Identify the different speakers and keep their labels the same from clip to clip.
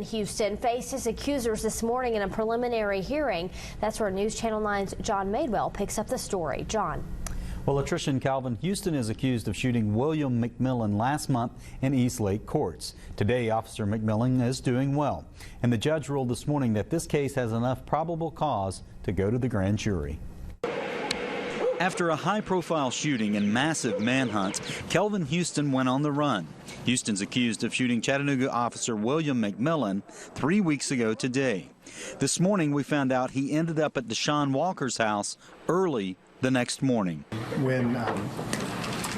Speaker 1: Houston faced his accusers this morning in a preliminary hearing. That's where News Channel 9's John Madewell picks up the story. John.
Speaker 2: Well, Alisha and Calvin, Houston is accused of shooting William McMillan last month in East Lake Courts. Today, Officer McMillan is doing well, and the judge ruled this morning that this case has enough probable cause to go to the grand jury. After a high-profile shooting and massive manhunt, Kelvin Houston went on the run. Houston's accused of shooting Chattanooga officer William McMillan 3 weeks ago today. This morning, we found out he ended up at DeShaun Walker's house early the next morning.
Speaker 3: When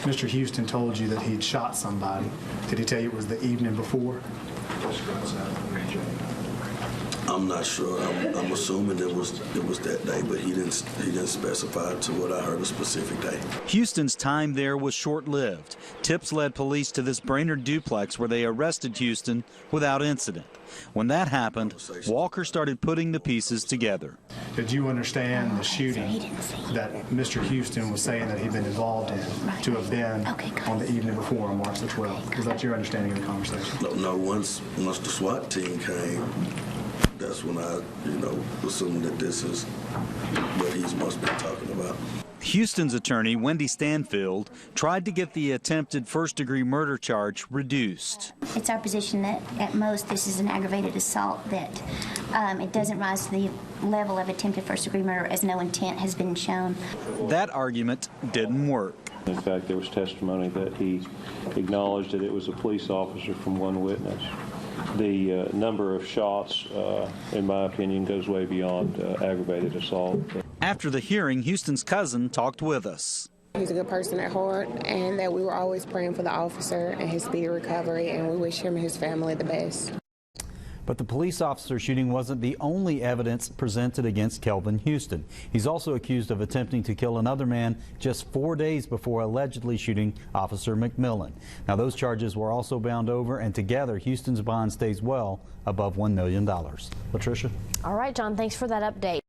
Speaker 3: Mr. Houston told you that he'd shot somebody, did he tell you it was the evening before?
Speaker 4: I'm not sure. I'm assuming it was that day, but he didn't specify to what I heard a specific day.
Speaker 2: Houston's time there was short-lived. Tips led police to this Brainerd duplex where they arrested Houston without incident. When that happened, Walker started putting the pieces together.
Speaker 3: Did you understand the shooting that Mr. Houston was saying that he'd been involved in to have been on the evening before on March the 12th? Was that your understanding of the conversation?
Speaker 4: No, once the SWAT team came, that's when I, assumed that this is what he must be talking about.
Speaker 2: Houston's attorney, Wendy Stanfield, tried to get the attempted first-degree murder charge reduced.
Speaker 5: It's our position that at most this is an aggravated assault, that it doesn't rise to the level of attempted first-degree murder as no intent has been shown.
Speaker 2: That argument didn't work.
Speaker 6: In fact, there was testimony that he acknowledged that it was a police officer from one witness. The number of shots, in my opinion, goes way beyond aggravated assault.
Speaker 2: After the hearing, Houston's cousin talked with us.
Speaker 7: He's a good person at heart, and that we were always praying for the officer and his speedy recovery, and we wish him and his family the best.
Speaker 2: But the police officer shooting wasn't the only evidence presented against Kelvin Houston. He's also accused of attempting to kill another man just 4 days before allegedly shooting Officer McMillan. Now, those charges were also bound over, and together, Houston's bond stays well above $1 million. Patricia?
Speaker 1: All right, John, thanks for that update.